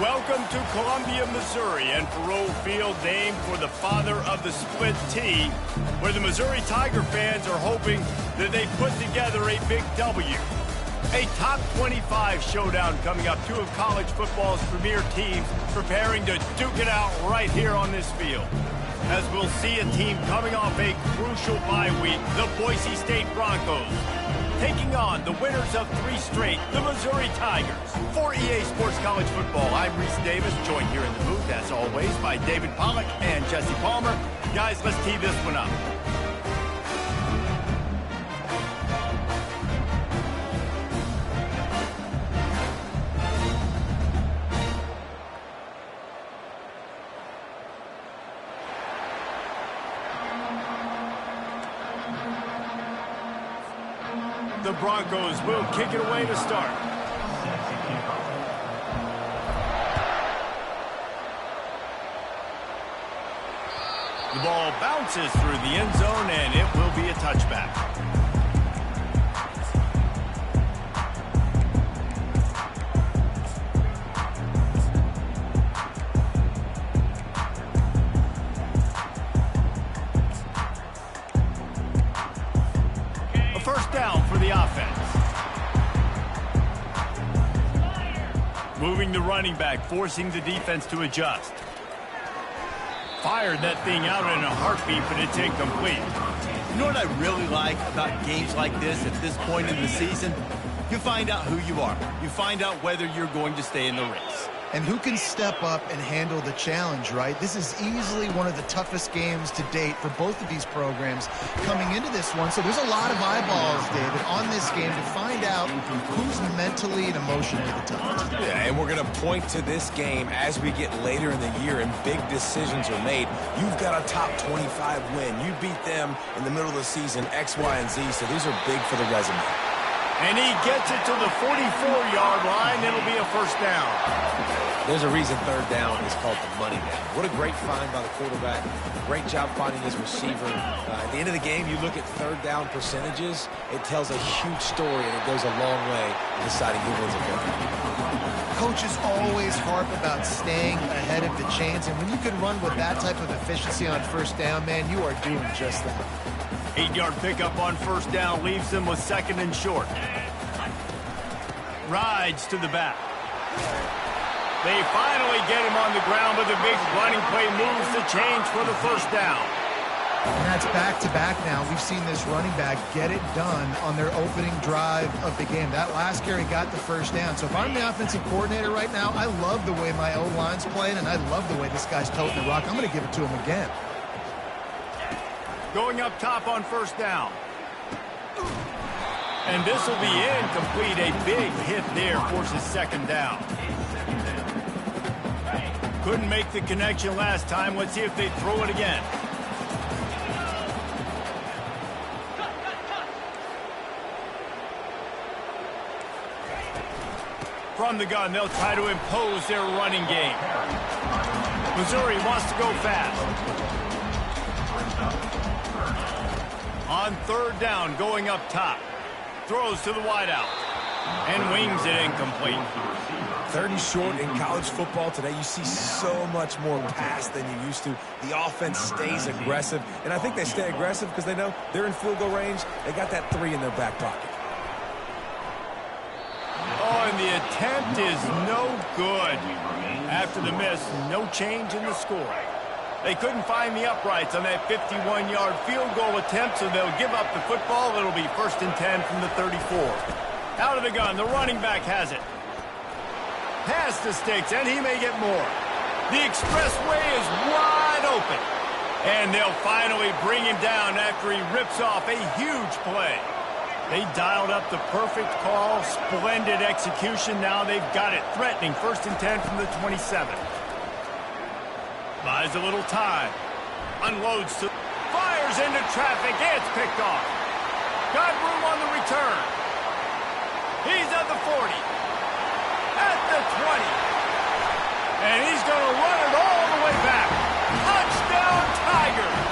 Welcome to Columbia, Missouri, and Faurot Field, named for the father of the split T, where the Missouri Tiger fans are hoping that they put together a big W. A top 25 showdown coming up, two of college football's premier teams preparing to duke it out right here on this field. As we'll see a team coming off a crucial bye week, the Boise State Broncos, taking on the winners of 3 straight, the Missouri Tigers. For EA Sports College Football, I'm Reese Davis, joined here in the booth, as always, by David Pollack and Jesse Palmer. Guys, let's tee this one up. The Broncos will kick it away to start. The ball bounces through the end zone, and it will be a touchback. First down for the offense. Moving the running back, forcing the defense to adjust. Fired that thing out in a heartbeat, but it's incomplete. You know what I really like about games like this at this point in the season? You find out who you are. You find out whether you're going to stay in the race. And who can step up and handle the challenge, right? This is easily one of the toughest games to date for both of these programs coming into this one. So there's a lot of eyeballs, David, on this game to find out who's mentally and emotionally the toughest. Yeah, and we're going to point to this game as we get later in the year and big decisions are made. You've got a top 25 win. You beat them in the middle of the season, X, Y, and Z, so these are big for the resume. And he gets it to the 44-yard line. It'll be a first down. There's a reason third down is called the money down. What a great find by the quarterback. Great job finding his receiver. At the end of the game, you look at third down percentages. It tells a huge story, and it goes a long way in deciding who wins a game. Coaches always harp about staying ahead of the chains, and when you can run with that type of efficiency on first down, man, you are doing just that. 8-yard pickup on first down leaves them with second and short. Rides to the back. They finally get him on the ground, but the big running play moves the chains for the first down. And that's back-to-back now. We've seen this running back get it done on their opening drive of the game. That last carry got the first down. So if I'm the offensive coordinator right now, I love the way my O-line's playing, and I love the way this guy's toting the rock. I'm going to give it to him again. Going up top on first down. And this will be incomplete. A big hit there forces second down. Couldn't make the connection last time. Let's see if they throw it again. From the gun, they'll try to impose their running game. Missouri wants to go fast. On third down, going up top. Throws to the wideout. And wings it incomplete. Third and short in college football today, you see so much more pass than you used to. The offense stays aggressive, and I think they stay aggressive because they know they're in field goal range. They got that 3 in their back pocket. Oh, and the attempt is no good. After the miss, no change in the score. They couldn't find the uprights on that 51-yard field goal attempt, so they'll give up the football. It'll be first and 10 from the 34. Out of the gun, the running back has it. Pass the sticks, and he may get more. The expressway is wide open. And they'll finally bring him down after he rips off a huge play. They dialed up the perfect call, splendid execution. Now they've got it, threatening first and 10 from the 27. Buys a little time. Unloads to... Fires into traffic. It's picked off. Got room on the return. He's at the 40. At the 20. And he's going to run it all the way back. Touchdown, Tigers!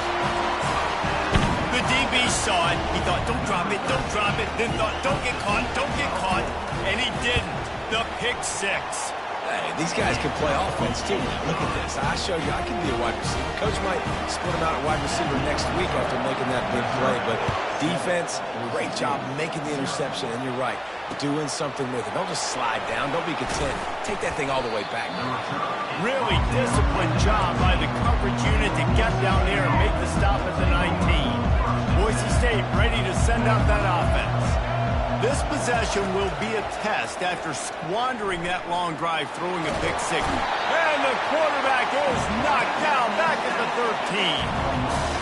The DB saw it. He thought, don't drop it, don't drop it. Then thought, don't get caught, don't get caught. And he didn't. The pick six. Hey, these guys can play offense, too. Look at this. I show you, I can be a wide receiver. Coach might split him out at wide receiver next week after making that big play. But defense, great job making the interception. And you're right, doing something with it. Don't just slide down. Don't be content. Take that thing all the way back. Really disciplined job by the coverage unit to get down there and make the stop at the 19. Boise State ready to send out that offense. This possession will be a test after squandering that long drive, throwing a big signal. And the quarterback is knocked down back at the 13.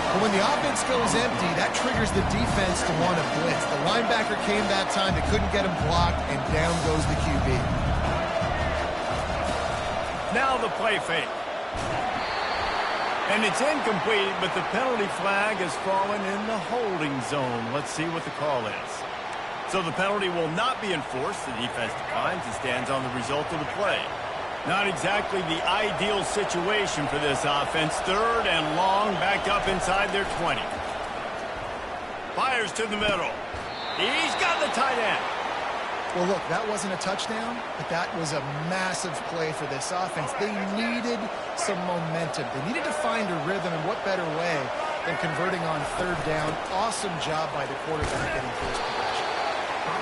But when the offense goes empty, that triggers the defense to want to blitz. The linebacker came that time. They couldn't get him blocked, and down goes the QB. Now the play fake. And it's incomplete, but the penalty flag has fallen in the holding zone. Let's see what the call is. So the penalty will not be enforced. The defense declines and stands on the result of the play. Not exactly the ideal situation for this offense. 3rd and long, back up inside their 20. Fires to the middle. He's got the tight end. Well, look, that wasn't a touchdown, but that was a massive play for this offense. They needed some momentum. They needed to find a rhythm, and what better way than converting on 3rd down. Awesome job by the quarterback getting first possession.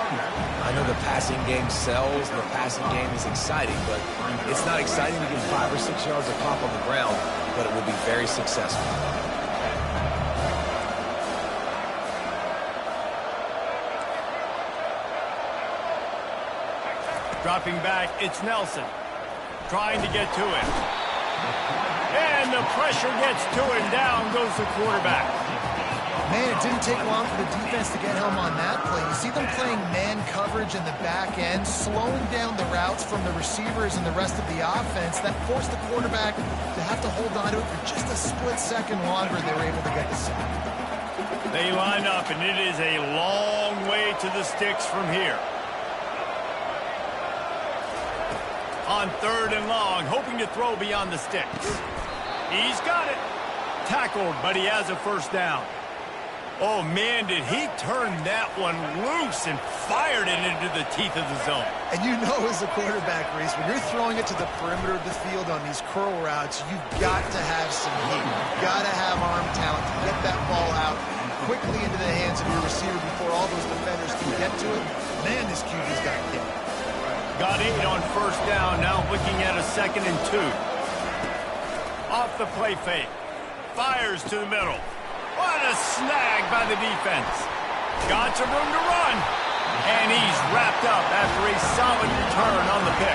I know the passing game sells, the passing game is exciting, but it's not exciting to get 5 or 6 yards of pop on the ground, but it will be very successful. Dropping back, it's Nelson. Trying to get to it. And the pressure gets to him. Down goes the quarterback. Man, it didn't take long for the defense to get home on that play. You see them playing man coverage in the back end, slowing down the routes from the receivers and the rest of the offense. That forced the quarterback to have to hold on to it for just a split second longer. They were able to get the sack. They line up, and it is a long way to the sticks from here. On 3rd and long, hoping to throw beyond the sticks. He's got it. Tackled, but he has a first down. Oh, man, did he turn that one loose and fired it into the teeth of the zone. And you know as a quarterback, Reese, when you're throwing it to the perimeter of the field on these curl routes, you've got to have some heat. You've got to have arm talent to get that ball out quickly into the hands of your receiver before all those defenders can get to it. Man, this QB's got hit. Got 8 on first down, now looking at a 2nd and 2. Off the play fake. Fires to the middle. What a snag by the defense. Got some room to run. And he's wrapped up after a solid return on the pick.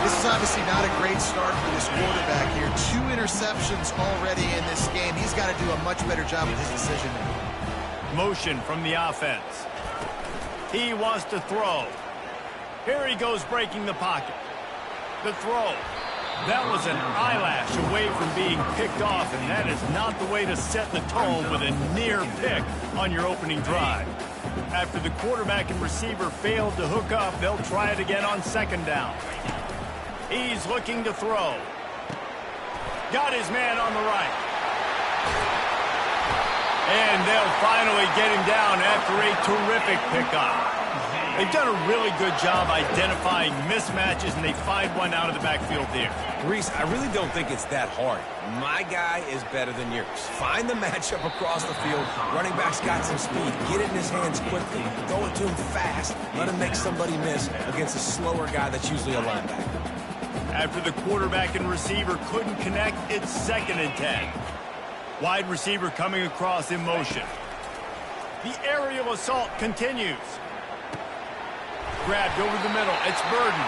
This is obviously not a great start for this quarterback here. 2 interceptions already in this game. He's got to do a much better job with his decision making. Motion from the offense. He wants to throw. Here he goes breaking the pocket. The throw. That was an eyelash away from being picked off, and that is not the way to set the tone with a near pick on your opening drive. After the quarterback and receiver failed to hook up, they'll try it again on 2nd down. He's looking to throw. Got his man on the right. And they'll finally get him down after a terrific pickup. They've done a really good job identifying mismatches, and they find one out of the backfield there. Reese, I really don't think it's that hard. My guy is better than yours. Find the matchup across the field. Running back's got some speed. Get it in his hands quickly. Throw it to him fast. Let him make somebody miss against a slower guy that's usually a linebacker. After the quarterback and receiver couldn't connect, it's 2nd and 10. Wide receiver coming across in motion. The aerial assault continues. Grabbed over the middle. It's Burden.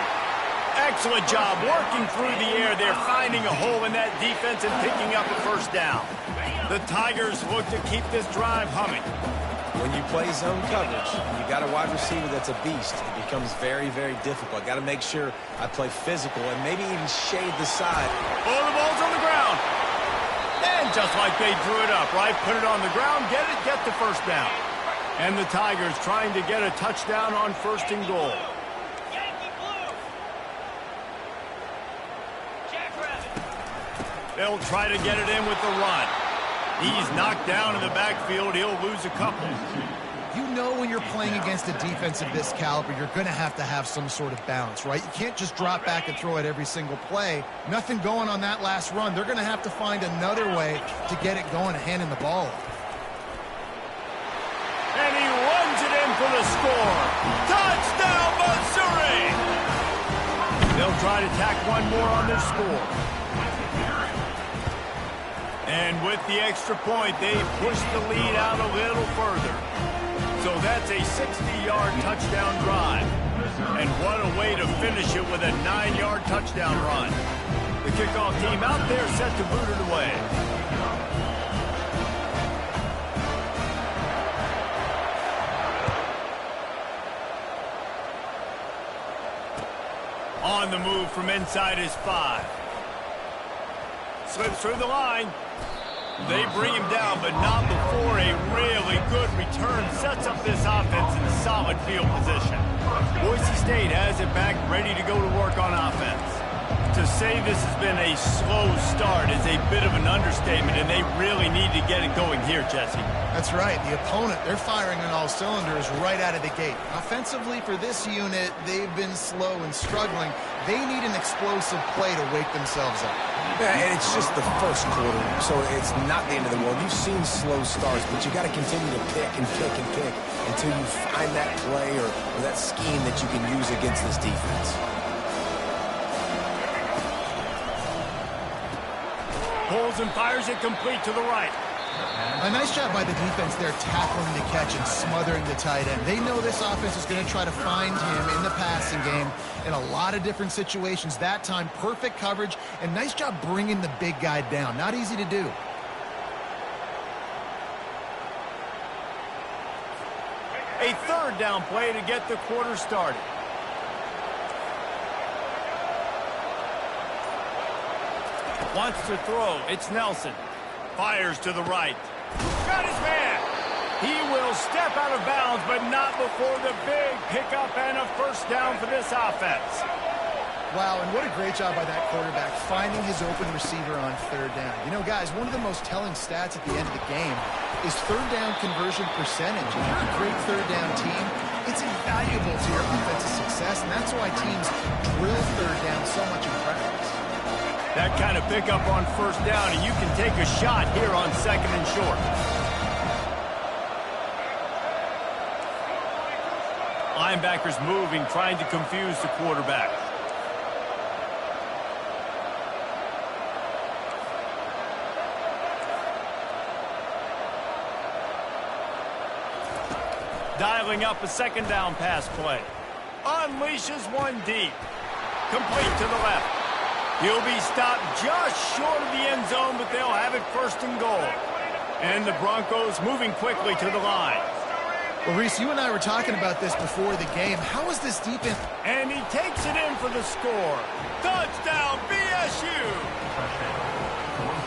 Excellent job working through the air there, finding a hole in that defense and picking up a first down. The Tigers look to keep this drive humming. When you play zone coverage, you got a wide receiver that's a beast. It becomes very, very difficult. Got to make sure I play physical and maybe even shade the side. Oh, the ball's on the ground. And just like they drew it up, right? Put it on the ground, get the first down. And the Tigers trying to get a touchdown on 1st and goal. They'll try to get it in with the run. He's knocked down in the backfield. He'll lose a couple. You know when you're playing against a defense of this caliber, you're going to have some sort of balance, right? You can't just drop back and throw it every single play. Nothing going on that last run. They're going to have to find another way to get it going and handing the ball off. And he runs it in for the score. Touchdown, Missouri! They'll try to tack one more on their score. And with the extra point, they push the lead out a little further. So that's a 60-yard touchdown drive. And what a way to finish it with a 9-yard touchdown run. The kickoff team out there set to boot it away. On the move from inside his 5. Slips through the line. They bring him down, but not before a really good return sets up this offense in solid field position. Boise State has it back, ready to go to work on offense. To say this has been a slow start is a bit of an understatement, and they really need to get it going here, Jesse. That's right. The opponent, they're firing on all cylinders right out of the gate. Offensively, for this unit, they've been slow and struggling. They need an explosive play to wake themselves up. Yeah, and it's just the first quarter, so it's not the end of the world. You've seen slow starts, but you got to continue to pick and pick and pick until you find that play or that scheme that you can use against this defense. Pulls and fires it complete to the right. A nice job by the defense there, tackling the catch and smothering the tight end. They know this offense is going to try to find him in the passing game in a lot of different situations. That time, perfect coverage, and nice job bringing the big guy down. Not easy to do. A third down play to get the quarter started. Wants to throw. It's Nelson. Fires to the right. Got his man. He will step out of bounds, but not before the big pickup and a first down for this offense. Wow, and what a great job by that quarterback, finding his open receiver on third down. You know, guys, one of the most telling stats at the end of the game is third down conversion percentage. If you're a great third down team, it's invaluable to your offensive success, and that's why teams drill third down so much in practice. That kind of pickup on first down, and you can take a shot here on second and short. Linebackers moving, trying to confuse the quarterback. Dialing up a second down pass play. Unleashes one deep. Complete to the left. He'll be stopped just short of the end zone, but they'll have it first and goal. And the Broncos moving quickly to the line. Well, Reese, you and I were talking about this before the game. How is this defense? And he takes it in for the score. Touchdown, BSU!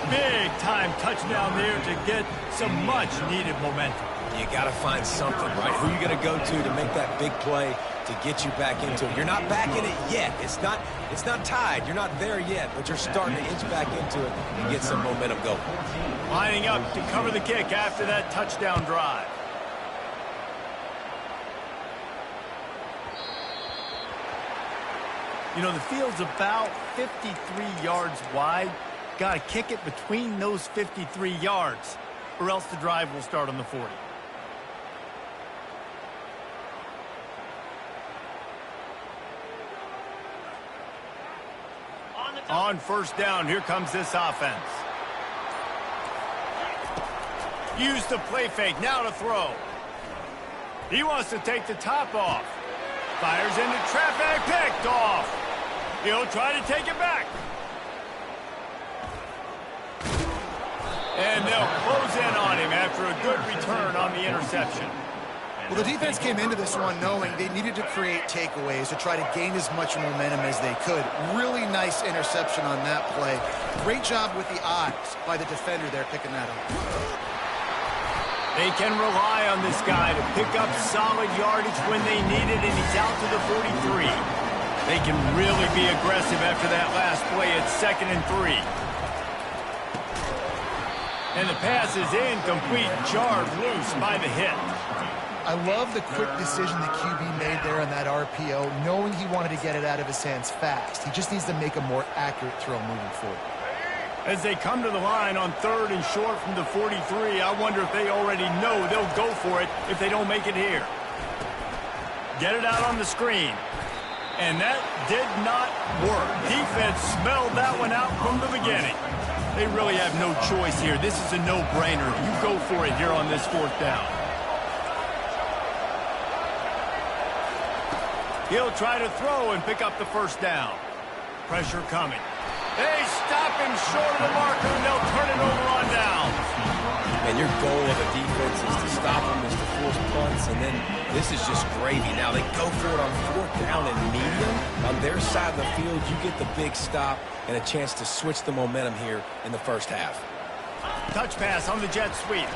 Big time touchdown there to get some much-needed momentum. You got to find something, right? Who you going to go to make that big play to get you back into it? You're not back in it yet. It's not tied. You're not there yet, but you're starting to inch back into it and get some momentum going. Lining up to cover the kick after that touchdown drive. You know, the field's about 53 yards wide. Got to kick it between those 53 yards, or else the drive will start on the 40. On first down, here comes this offense. Use the play fake, now to throw. He wants to take the top off. Fires into traffic, picked off. He'll try to take it back. And they'll close in on him after a good return on the interception. Well, the defense came into this one knowing they needed to create takeaways to try to gain as much momentum as they could. Really nice interception on that play. Great job with the eyes by the defender there picking that up. They can rely on this guy to pick up solid yardage when they need it, and he's out to the 43. They can really be aggressive after that last play at 2nd and 3. And the pass is incomplete, jarred loose by the hit. I love the quick decision the QB made there on that RPO, knowing he wanted to get it out of his hands fast. He just needs to make a more accurate throw moving forward. As they come to the line on 3rd and short from the 43, I wonder if they already know they'll go for it if they don't make it here. Get it out on the screen. And that did not work. Defense smelled that one out from the beginning. They really have no choice here. This is a no-brainer. You go for it here on this 4th down. He'll try to throw and pick up the 1st down. Pressure coming. They stop him short of the marker, and they'll turn it over on down. And your goal of a defense is to stop them, is to force punts, and then this is just gravy. Now they go for it on 4th down and medium. On their side of the field, you get the big stop and a chance to switch the momentum here in the 1st half. Touch pass on the jet sweep.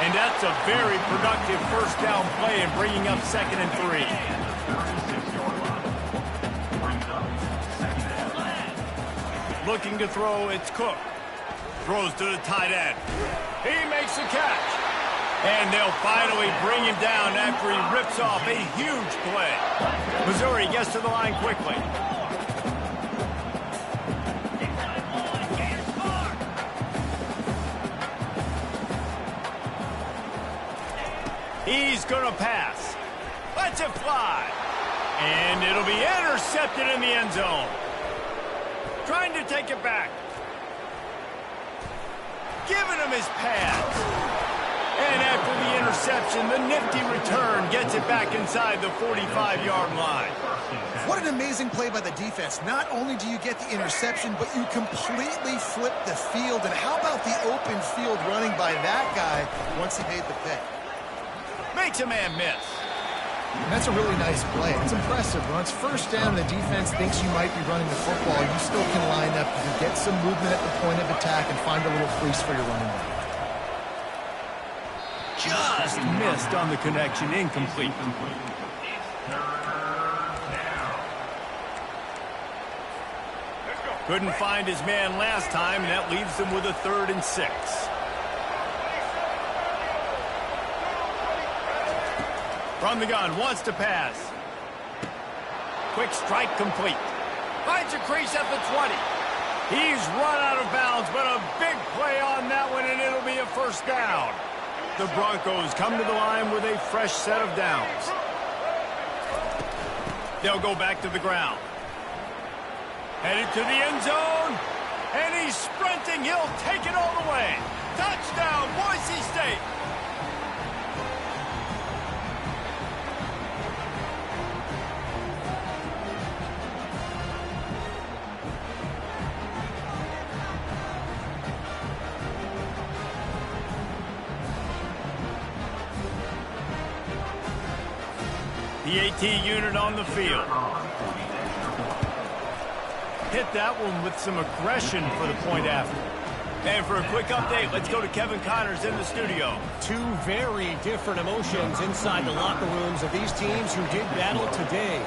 And that's a very productive 1st down play and bringing up 2nd and 3. Looking to throw, it's Cook. Throws to the tight end. He makes the catch. And they'll finally bring him down after he rips off a huge play. Missouri gets to the line quickly. He's going to pass. Lets it fly. And it'll be intercepted in the end zone. Trying to take it back. Giving him his pads. And after the interception, the nifty return gets it back inside the 45-yard line. What an amazing play by the defense. Not only do you get the interception, but you completely flip the field. And how about the open field running by that guy once he made the pick? Makes a man miss. And that's a really nice play. It's impressive. When it's 1st down and the defense thinks you might be running the football, you still can line up. You can get some movement at the point of attack and find a little crease for your running back. Just missed on the connection. Incomplete. Couldn't find his man last time, and that leaves them with a 3rd and 6. From the gun, wants to pass. Quick strike complete. Finds a crease at the 20. He's run out of bounds, but a big play on that one, and it'll be a 1st down. The Broncos come to the line with a fresh set of downs. They'll go back to the ground. Headed to the end zone, and he's sprinting. He'll take it all the way. Touchdown, Boise State. The AT unit on the field. Hit that one with some aggression for the point after. And for a quick update, let's go to Kevin Connors in the studio. Two very different emotions inside the locker rooms of these teams who did battle today.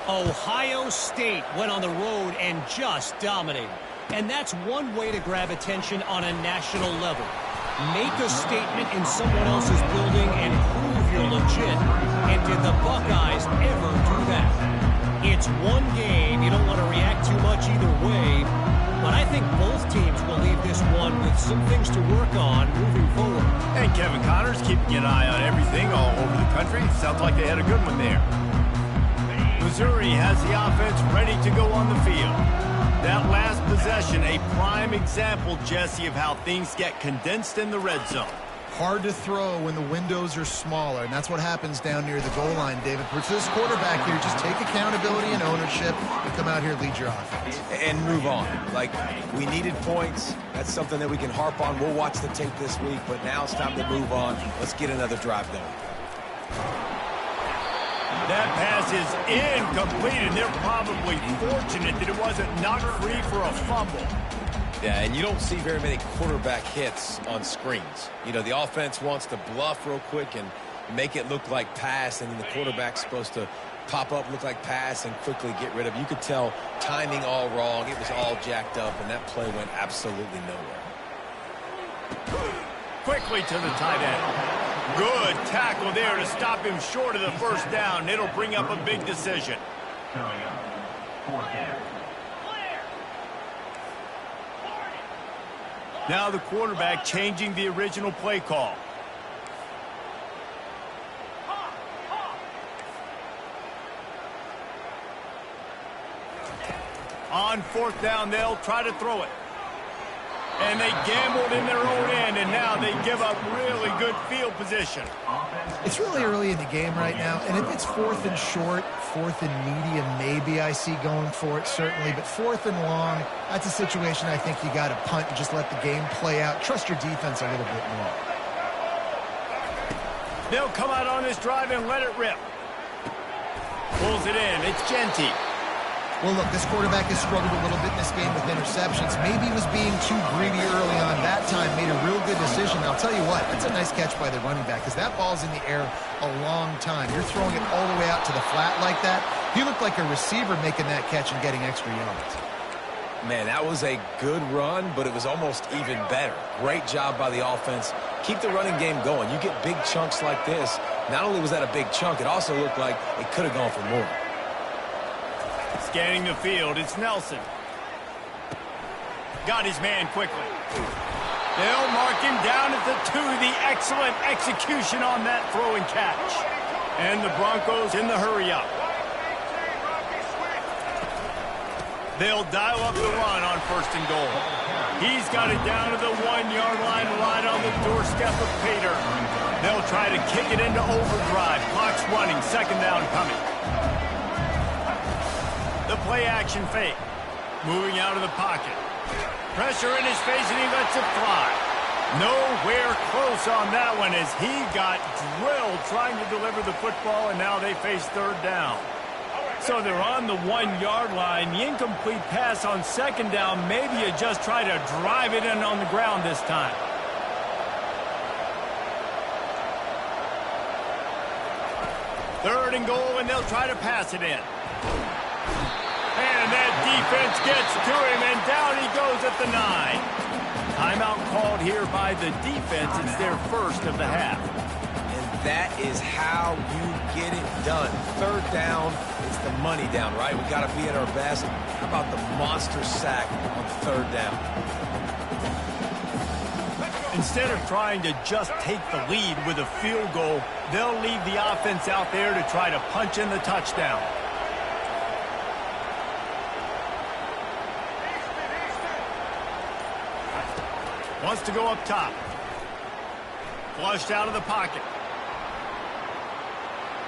Ohio State went on the road and just dominated. And that's one way to grab attention on a national level. Make a statement in someone else's building and prove you're legit. And did the Buckeyes ever do that? It's one game. You don't want to react too much either way. But I think both teams will leave this one with some things to work on moving forward. And Kevin Connors keeping an eye on everything all over the country. Sounds like they had a good one there. Missouri has the offense ready to go on the field. That last possession, a prime example, Jesse, of how things get condensed in the red zone. Hard to throw when the windows are smaller, and that's what happens down near the goal line, David. For this quarterback here, just take accountability and ownership and come out here and lead your offense. And move on. Like, we needed points. That's something that we can harp on. We'll watch the tape this week, but now it's time to move on. Let's get another drive going. That pass is incomplete, and they're probably fortunate that it wasn't knocked free for a fumble. Yeah, and you don't see very many quarterback hits on screens. You know, the offense wants to bluff real quick and make it look like pass, and then the quarterback's supposed to pop up, look like pass, and quickly get rid of it. You could tell timing all wrong. It was all jacked up, and that play went absolutely nowhere. quickly to the tight end. Good tackle there to stop him short of the first down. It'll bring up a big decision. Now the quarterback changing the original play call. On fourth down, they'll try to throw it. And they gambled in their own end, and now they give up really good field position. It's really early in the game right now, and if it's fourth and short, fourth and medium, maybe I see going for it, certainly. But fourth and long, that's a situation I think you got to punt and just let the game play out. Trust your defense a little bit more. They'll come out on this drive and let it rip. Pulls it in. It's Genty. Well, look, this quarterback has struggled a little bit in this game with interceptions. Maybe he was being too greedy early on. That time made a real good decision. I'll tell you what, that's a nice catch by the running back because that ball's in the air a long time. You're throwing it all the way out to the flat like that. He looked like a receiver making that catch and getting extra yards. Man, that was a good run, but it was almost even better. Great job by the offense. Keep the running game going. You get big chunks like this. Not only was that a big chunk, it also looked like it could have gone for more. Scanning the field, it's Nelson. Got his man quickly. They'll mark him down at the 2. The excellent execution on that throw and catch. And the Broncos in the hurry up. They'll dial up the run on first and goal. He's got it down to the 1-yard line right on the doorstep of Pater. They'll try to kick it into overdrive. Clock's running, second down coming. The play-action fake. Moving out of the pocket. Pressure in his face, and he lets it fly. Nowhere close on that one as he got drilled trying to deliver the football, and now they face third down. So they're on the 1-yard line. The incomplete pass on second down. Maybe you just try to drive it in on the ground this time. Third and goal, and they'll try to pass it in. And that defense gets to him, and down he goes at the 9. Timeout called here by the defense. It's their first of the half. And that is how you get it done. Third down, it's the money down, right? We got to be at our best. How about the monster sack on third down? Instead of trying to just take the lead with a field goal, they'll leave the offense out there to try to punch in the touchdown. Wants to go up top. Flushed out of the pocket.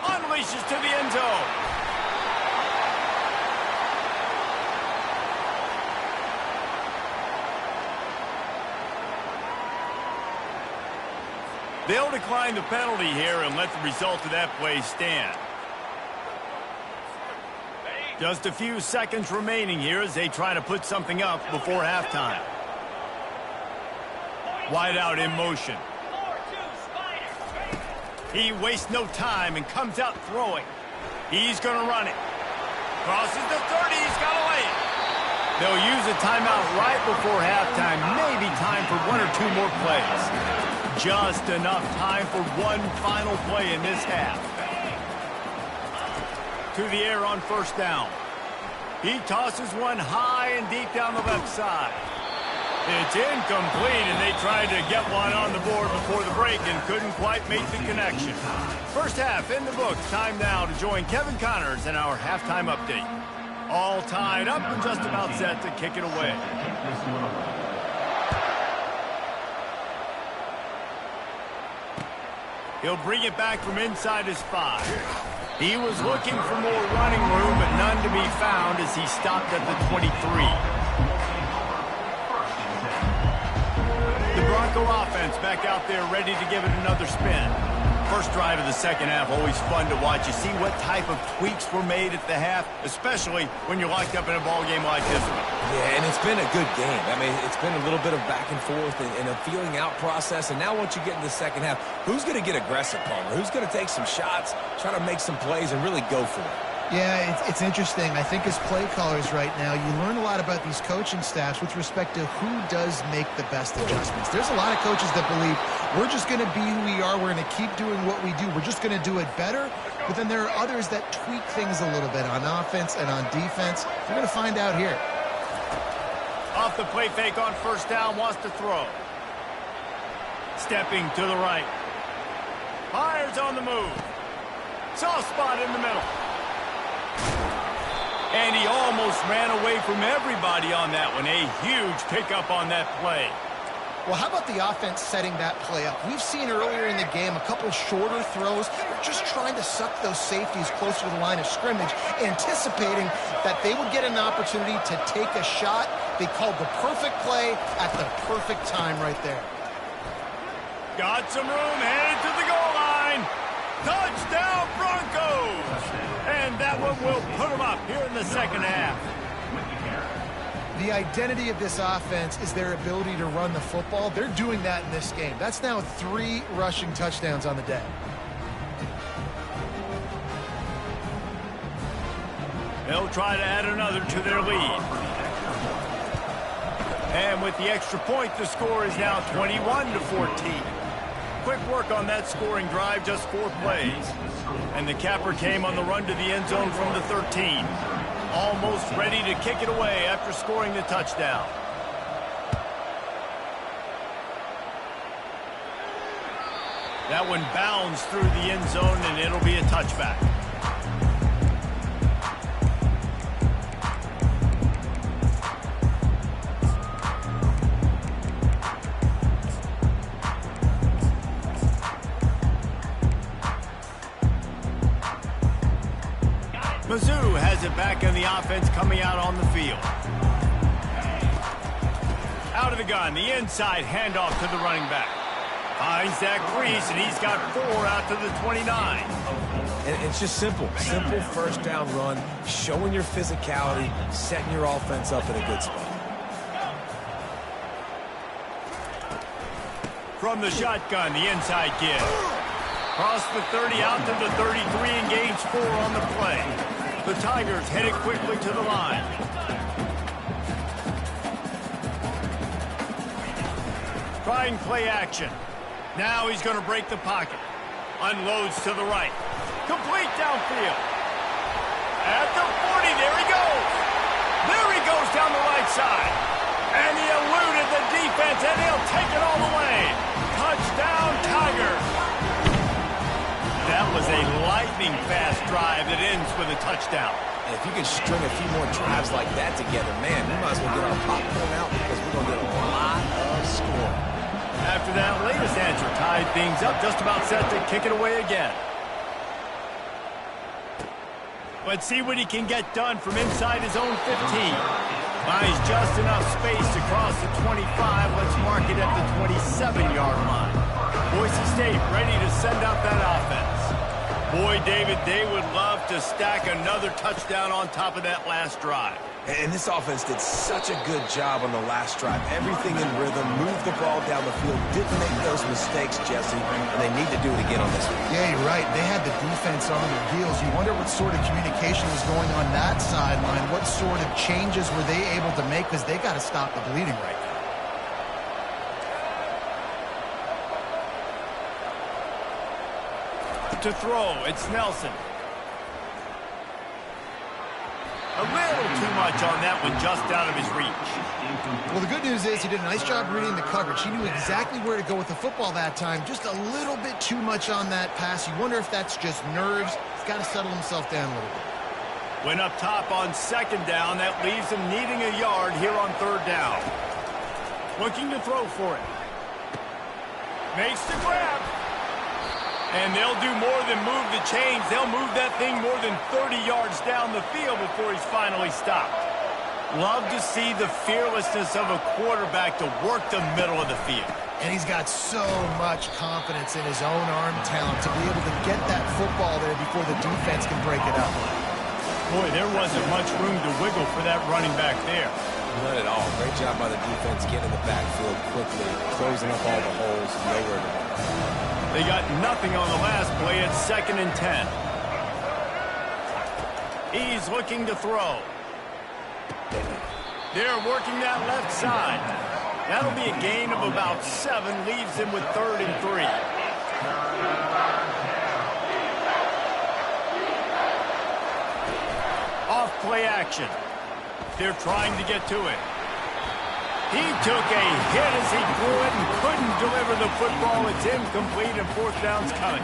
Unleashes to the end zone. They'll decline the penalty here and let the result of that play stand. Just a few seconds remaining here as they try to put something up before halftime. Wide out in motion. He wastes no time and comes out throwing. He's going to run it. Crosses the 30. He's got to lay it. They'll use a timeout right before halftime. Maybe time for 1 or 2 more plays. Just enough time for one final play in this half. To the air on first down. He tosses one high and deep down the left side. It's incomplete, and they tried to get one on the board before the break and couldn't quite make the connection. First half in the books. Time now to join Kevin Connors in our halftime update. All tied up and just about set to kick it away. He'll bring it back from inside his 5. He was looking for more running room, but none to be found as he stopped at the 23. The Bronco offense back out there ready to give it another spin. First drive of the second half, always fun to watch. You see what type of tweaks were made at the half, especially when you're locked up in a ball game like this one. Yeah, and it's been a good game. I mean, it's been a little bit of back and forth and a feeling out process. And now once you get in the second half, who's going to get aggressive, Palmer? Who's going to take some shots, try to make some plays, and really go for it? Yeah, it's interesting. I think as play callers right now, you learn a lot about these coaching staffs with respect to who does make the best adjustments. There's a lot of coaches that believe we're just going to be who we are. We're going to keep doing what we do. We're just going to do it better. But then there are others that tweak things a little bit on offense and on defense. We're going to find out here. Off the play fake on first down, wants to throw. Stepping to the right. Fires on the move. Soft spot in the middle. And he almost ran away from everybody on that one. A huge pickup on that play. Well, how about the offense setting that play up? We've seen earlier in the game a couple shorter throws, just trying to suck those safeties closer to the line of scrimmage, anticipating that they would get an opportunity to take a shot. They called the perfect play at the perfect time right there. Got some room, headed to the goal line. Touchdown, Broncos! And that one will put them up here in the second half. The identity of this offense is their ability to run the football. They're doing that in this game. That's now 3 rushing touchdowns on the day. They'll try to add another to their lead. And with the extra point, the score is now 21-14. Quick work on that scoring drive, just 4 plays. And the capper came on the run to the end zone from the 13. Almost ready to kick it away after scoring the touchdown. That one bounds through the end zone, and it'll be a touchback. Mizzou has it back in the offense coming out on the field. Out of the gun, the inside handoff to the running back. Finds that crease, and he's got 4 out to the 29. And it's just simple first down run, showing your physicality, setting your offense up in a good spot. From the shotgun, the inside give. Cross the 30 out to the 33 and gains 4 on the play. The Tigers headed quickly to the line. Trying play action. Now he's going to break the pocket. Unloads to the right. Complete downfield. At the 40, there he goes. There he goes down the right side. And he eluded the defense, and he'll take it all the way. Touchdown, Tigers. That was a lightning-fast drive that ends with a touchdown. And if you can string a few more drives like that together, man, we might as well get our popcorn out because we're going to get a lot of scoring. After that latest answer tied things up, just about set to kick it away again. Let's see what he can get done from inside his own 15. Finds just enough space to cross the 25. Let's mark it at the 27-yard line. Boise State ready to send out that offense. Boy, David, they would love to stack another touchdown on top of that last drive. And this offense did such a good job on the last drive. Everything in rhythm, moved the ball down the field, didn't make those mistakes, Jesse, and they need to do it again on this one. Yeah, you're right. They had the defense on their heels. You wonder what sort of communication was going on that sideline. What sort of changes were they able to make, because they got to stop the bleeding right now. To throw, it's Nelson. A little too much on that one, just out of his reach. Well, the good news is he did a nice job reading the coverage. He knew exactly where to go with the football that time. Just a little bit too much on that pass. You wonder if that's just nerves. He's got to settle himself down a little bit. Went up top on second down. That leaves him needing a yard here on third down. Looking to throw for it. Makes the grab. And they'll do more than move the chains. They'll move that thing more than 30 yards down the field before he's finally stopped. Love to see the fearlessness of a quarterback to work the middle of the field. And he's got so much confidence in his own arm talent to be able to get that football there before the defense can break it up. Boy, there wasn't much room to wiggle for that running back there. None at all. Great job by the defense getting in the backfield quickly, closing up all the holes, nowhere to go. They got nothing on the last play at 2nd and 10. He's looking to throw. They're working that left side. That'll be a gain of about 7, leaves him with 3rd and 3. Off play action. They're trying to get to it. He took a hit as he threw it and couldn't deliver the football. It's incomplete and 4th down's coming.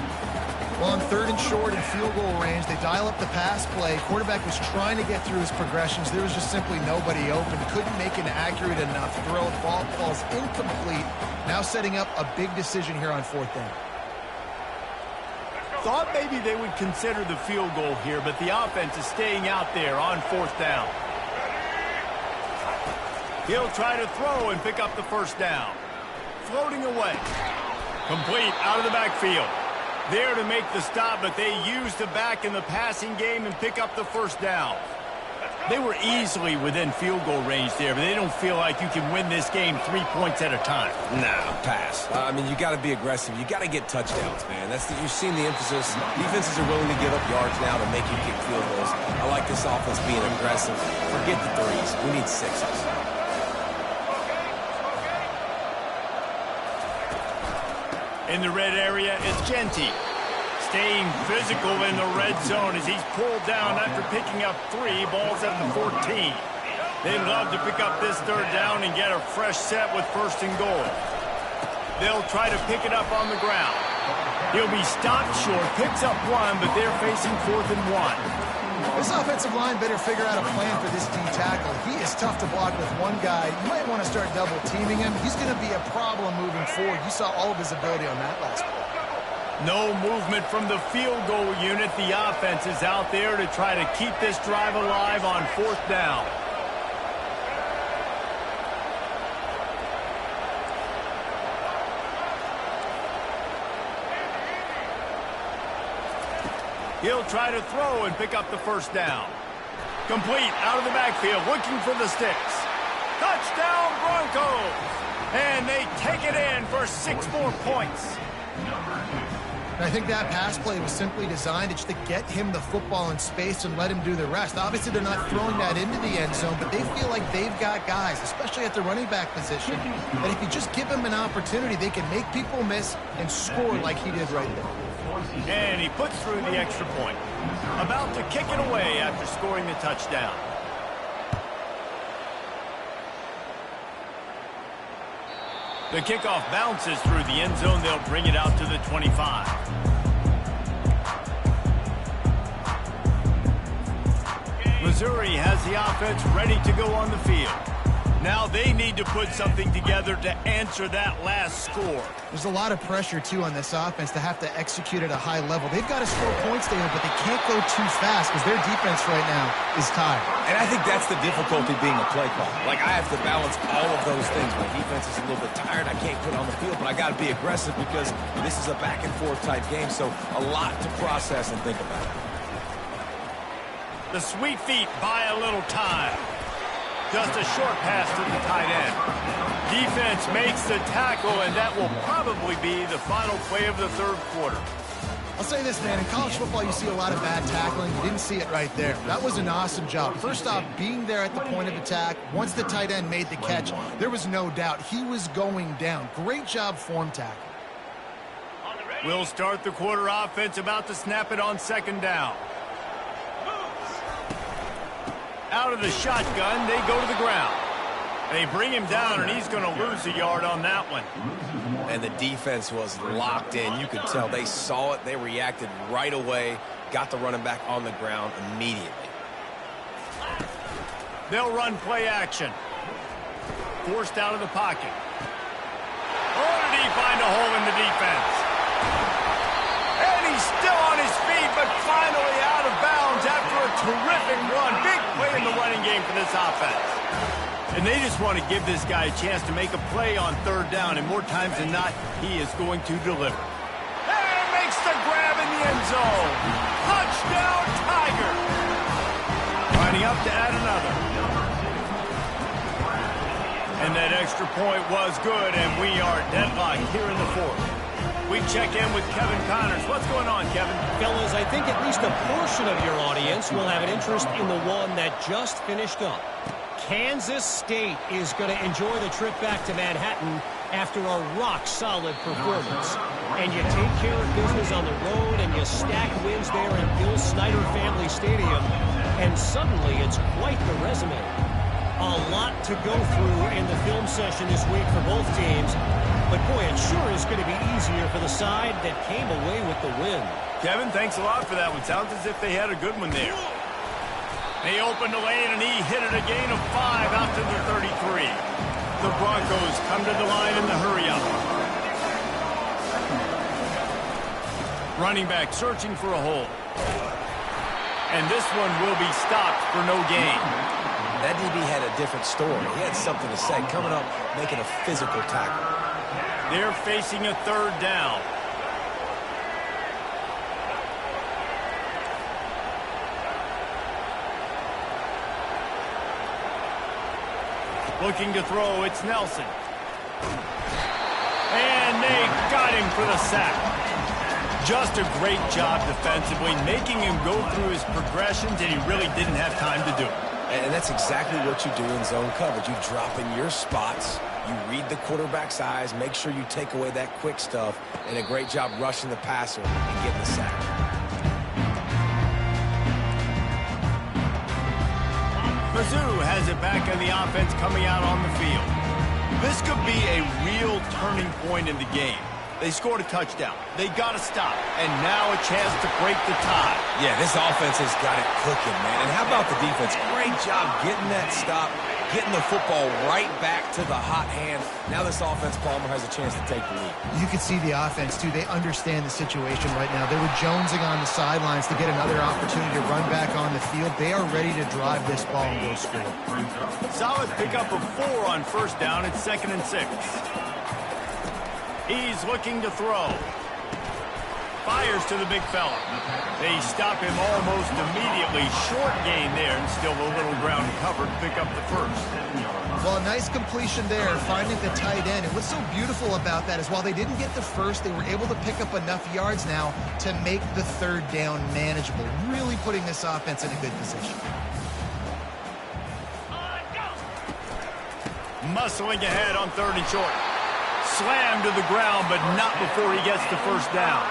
Well, on 3rd and short and field goal range, they dial up the pass play. Quarterback was trying to get through his progressions. There was just simply nobody open. Couldn't make an accurate enough throw. The ball falls incomplete. Now setting up a big decision here on 4th down. Thought maybe they would consider the field goal here, but the offense is staying out there on 4th down. He'll try to throw and pick up the 1st down. Floating away. Complete out of the backfield. There to make the stop, but they used the back in the passing game and pick up the 1st down. They were easily within field goal range there, but they don't feel like you can win this game 3 points at a time. No, pass. I mean, you got to be aggressive. You got to get touchdowns, man. You've seen the emphasis. Defenses are willing to give up yards now to make you kick field goals. I like this offense being aggressive. Forget the 3s. We need 6s. In the red area, it's Genty. Staying physical in the red zone as he's pulled down after picking up 3 balls at the 14. They'd love to pick up this 3rd down and get a fresh set with 1st and goal. They'll try to pick it up on the ground. He'll be stopped short, picks up 1, but they're facing 4th and 1. This offensive line better figure out a plan for this D tackle. He is tough to block with one guy. You might want to start double teaming him. He's going to be a problem moving forward. You saw all of his ability on that last play. No movement from the field goal unit. The offense is out there to try to keep this drive alive on 4th down. He'll try to throw and pick up the 1st down. Complete out of the backfield, looking for the sticks. Touchdown Broncos! And they take it in for 6 more points. And I think that pass play was simply designed just to get him the football in space and let him do the rest. Obviously, they're not throwing that into the end zone, but they feel like they've got guys, especially at the running back position, that if you just give them an opportunity, they can make people miss and score like he did right there. And he puts through the extra point. About to kick it away after scoring the touchdown. The kickoff bounces through the end zone. They'll bring it out to the 25. Missouri has the offense ready to go on the field. Now they need to put something together to answer that last score. There's a lot of pressure, too, on this offense to have to execute at a high level. They've got to score points, Daniel, but they can't go too fast because their defense right now is tired. And I think that's the difficulty being a play call. Like, I have to balance all of those things. My defense is a little bit tired. I can't put on the field, but I got to be aggressive because this is a back-and-forth type game, so a lot to process and think about. The sweet feet buy a little time. Just a short pass to the tight end. Defense makes the tackle, and that will probably be the final play of the 3rd quarter. I'll say this, man. In college football, you see a lot of bad tackling. You didn't see it right there. That was an awesome job. First off, being there at the point of attack. Once the tight end made the catch, there was no doubt he was going down. Great job form tackle. We'll start the quarter. Offense about to snap it on 2nd down. Out of the shotgun, they go to the ground. They bring him down, and he's going to lose a yard on that one. And the defense was locked in. You could tell they saw it. They reacted right away, got the running back on the ground immediately. They'll run play action. Forced out of the pocket. Oh, did he find a hole in the defense? And he's still on his feet, but finally out of bounds after a terrific run. Big play in the running game for this offense. And they just want to give this guy a chance to make a play on 3rd down, and more times than not, he is going to deliver. And makes the grab in the end zone. Touchdown, Tiger. Lining up to add another. And that extra point was good, and we are deadlocked here in the 4th. We check in with Kevin Connors. What's going on, Kevin? Fellas, I think at least a portion of your audience will have an interest in the one that just finished up. Kansas State is going to enjoy the trip back to Manhattan after a rock-solid performance. And you take care of business on the road and you stack wins there at Bill Snyder Family Stadium, and suddenly it's quite the resume. A lot to go through in the film session this week for both teams, but boy, it sure is going to be easier for the side that came away with the win. Kevin, thanks a lot for that one. Sounds as if they had a good one there. They opened the lane, and he hit it a gain of 5 out to the 33. The Broncos come to the line in the hurry-up. Running back searching for a hole. And this one will be stopped for no gain. That DB had a different story. He had something to say, coming up, making a physical tackle. They're facing a third down. Looking to throw, it's Nelson. And they got him for the sack. Just a great job defensively, making him go through his progressions, and he really didn't have time to do it. And that's exactly what you do in zone coverage. You drop in your spots, you read the quarterback's eyes, make sure you take away that quick stuff, and a great job rushing the passer and getting the sack. Mizzou has it back in the offense coming out on the field. This could be a real turning point in the game. They scored a touchdown. They got to stop. And now a chance to break the tie. Yeah, this offense has got it cooking, man. And how about the defense? Great job getting that stop, getting the football right back to the hot hand. Now this offense, Palmer, has a chance to take the lead. You can see the offense, too. They understand the situation right now. They were jonesing on the sidelines to get another opportunity to run back on the field. They are ready to drive this ball and go score. Solid pickup of 4 on first down. It's 2nd and 6. He's looking to throw. Fires to the big fella. They stop him almost immediately. Short gain there, and still a little ground covered. Pick up the first. Well, a nice completion there, finding the tight end. And what's so beautiful about that is while they didn't get the first, they were able to pick up enough yards now to make the third down manageable, really putting this offense in a good position. Muscling ahead on 3rd and short. Slammed to the ground, but not before he gets the first down.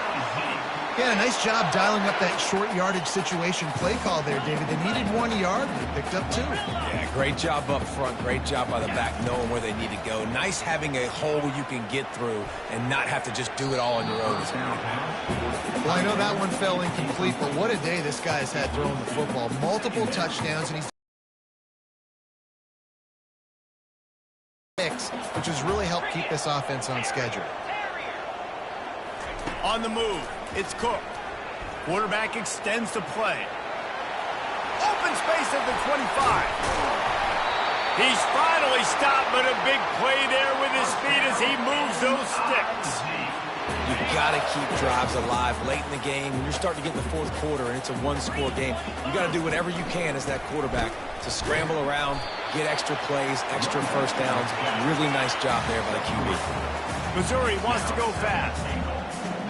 Yeah, nice job dialing up that short yardage situation play call there, David. They needed 1 yard, and they picked up 2. Yeah, great job up front. Great job by the back, knowing where they need to go. Nice having a hole you can get through and not have to just do it all on your own. Well, I know that one fell incomplete, but what a day this guy's had throwing the football. Multiple touchdowns, and he's which has really helped keep this offense on schedule. On the move, it's Cook. Quarterback extends the play. Open space at the 25. He's finally stopped, but a big play there with his feet as he moves those sticks. You've got to keep drives alive late in the game. When you're starting to get in the 4th quarter and it's a 1-score game, you got to do whatever you can as that quarterback to scramble around, get extra plays, extra first downs. Really nice job there by the QB. Missouri wants to go fast.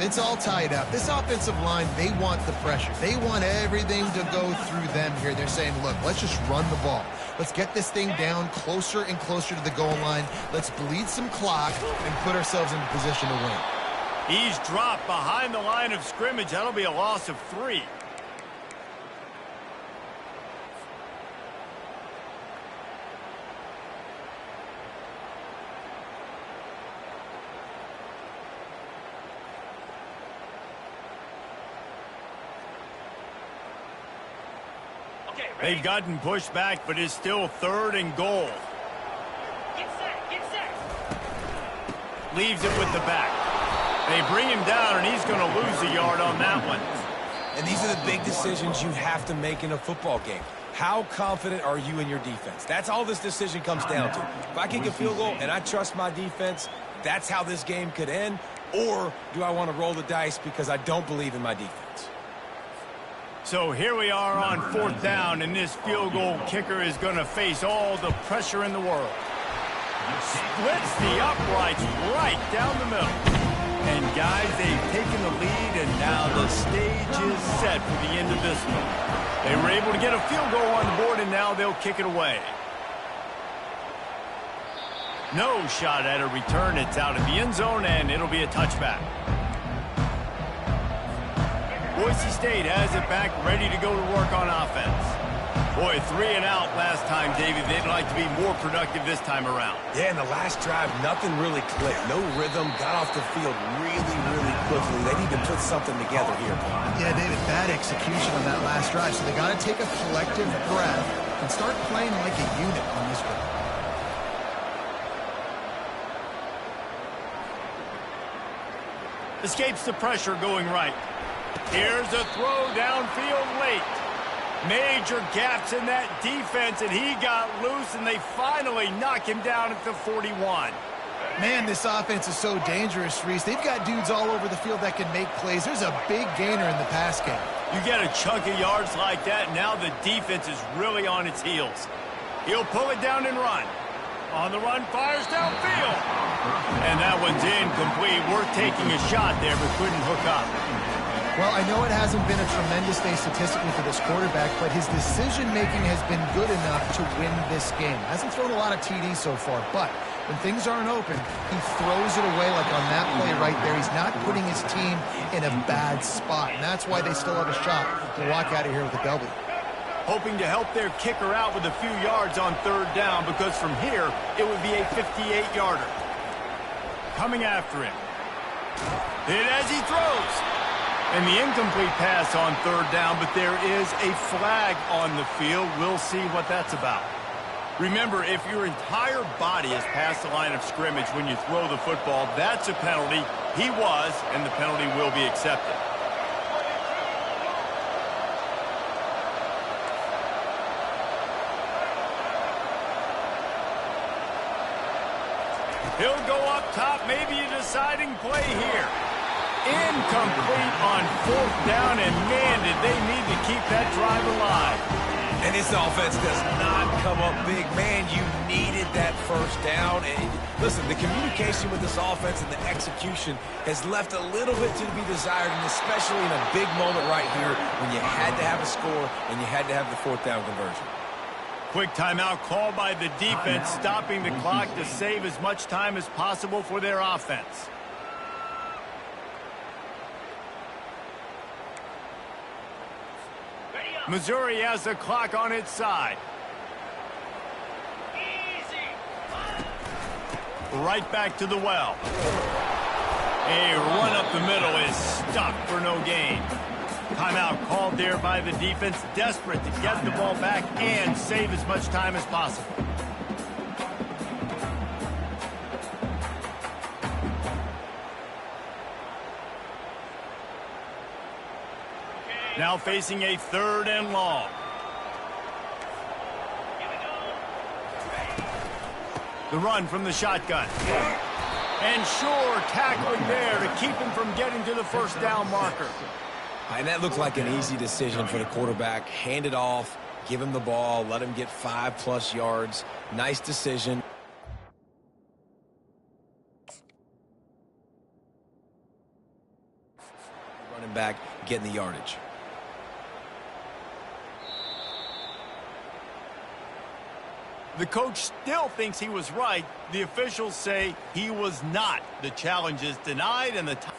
It's all tied up. This offensive line, they want the pressure. They want everything to go through them here. They're saying, look, let's just run the ball. Let's get this thing down closer and closer to the goal line. Let's bleed some clock and put ourselves in position to win. He's dropped behind the line of scrimmage. That'll be a loss of 3. They've gotten pushed back, but it's still 3rd and goal. Get set. Leaves it with the back. They bring him down, and he's going to lose a yard on that one. And these are the big decisions you have to make in a football game. How confident are you in your defense? That's all this decision comes down to. If I kick a field goal and I trust my defense, that's how this game could end. Or do I want to roll the dice because I don't believe in my defense? So here we are on 4th down, and this field goal kicker is going to face all the pressure in the world. Splits the uprights right down the middle. And guys, they've taken the lead, and now the stage is set for the end of this one. They were able to get a field goal on the board, and now they'll kick it away. No shot at a return. It's out of the end zone, and it'll be a touchback. Boise State has it back, ready to go to work on offense. Boy, 3 and out last time, David. They'd like to be more productive this time around. Yeah, in the last drive, nothing really clicked. No rhythm, got off the field really, really quickly. They need to put something together here. Yeah, David, bad execution on that last drive. So they got to take a collective breath and start playing like a unit on this one. Escapes the pressure going right. Here's a throw downfield late. Major gaps in that defense, and he got loose, and they finally knock him down at the 41. Man, this offense is so dangerous, Reese. They've got dudes all over the field that can make plays. There's a big gainer in the pass game. You get a chunk of yards like that, now the defense is really on its heels. He'll pull it down and run. On the run, fires downfield. And that one's incomplete. Worth taking a shot there, but couldn't hook up. Well, I know it hasn't been a tremendous day statistically for this quarterback, but his decision-making has been good enough to win this game. Hasn't thrown a lot of TDs so far, but when things aren't open, he throws it away like on that play right there. He's not putting his team in a bad spot, and that's why they still have a shot to walk out of here with a W. Hoping to help their kicker out with a few yards on 3rd down, because from here, it would be a 58-yarder. Coming after him. Hit as he throws. And the incomplete pass on 3rd down, but there is a flag on the field. We'll see what that's about. Remember, if your entire body is past the line of scrimmage when you throw the football, that's a penalty. He was, and the penalty will be accepted. He'll go up top, maybe a deciding play here. Incomplete on 4th down, and man, did they need to keep that drive alive. And this offense does not come up big. Man, you needed that 1st down. And listen, the communication with this offense and the execution has left a little bit to be desired, and especially in a big moment right here when you had to have a score and you had to have the 4th down conversion. Quick timeout called by the defense, stopping the clock to save as much time as possible for their offense. Missouri has the clock on its side. Easy. Right back to the well. A run up the middle is stuck for no gain. Timeout called there by the defense, desperate to get the ball back and save as much time as possible. Now facing a 3rd and long. The run from the shotgun. And sure, tackling there to keep him from getting to the 1st down marker. And that looked like an easy decision for the quarterback. Hand it off, give him the ball, let him get 5+ yards. Nice decision. Running back, getting the yardage. The coach still thinks he was right. The officials say he was not. The challenge is denied, and the time.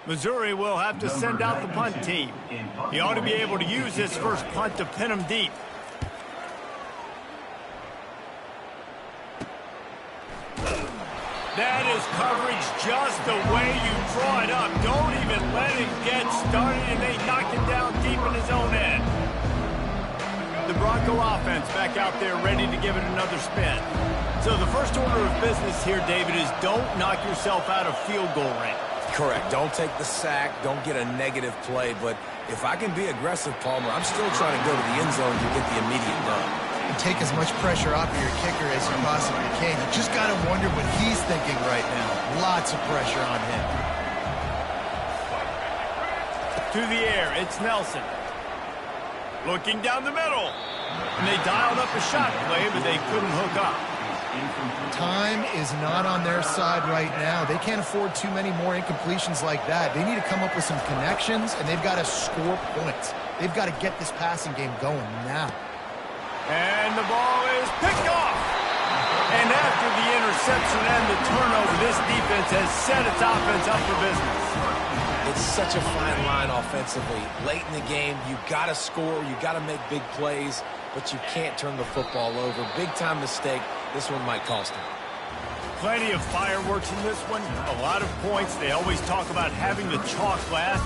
Missouri will have to send out the punt team. He ought to be able to use this first punt to pin him deep. That is coverage just the way you draw it up. Don't even let it get started, and they knock it down deep in his own end. The Bronco offense back out there ready to give it another spin. So the first order of business here, David, is don't knock yourself out of field goal range. Correct. Don't take the sack. Don't get a negative play. But if I can be aggressive, Palmer, I'm still trying to go to the end zone to get the immediate run. And take as much pressure off of your kicker as you possibly can. You just got to wonder what he's thinking right now. Lots of pressure on him. To the air, it's Nelson. Looking down the middle. And they dialed up a shot play, but they couldn't hook up. Time is not on their side right now. They can't afford too many more incompletions like that. They need to come up with some connections, and they've got to score points. They've got to get this passing game going now. And the ball is picked off. And after the interception and the turnover, this defense has set its offense up for business. It's such a fine line offensively. Late in the game, you got to score, you got to make big plays, but you can't turn the football over. Big-time mistake. This one might cost them. Plenty of fireworks in this one. A lot of points. They always talk about having the chalk last.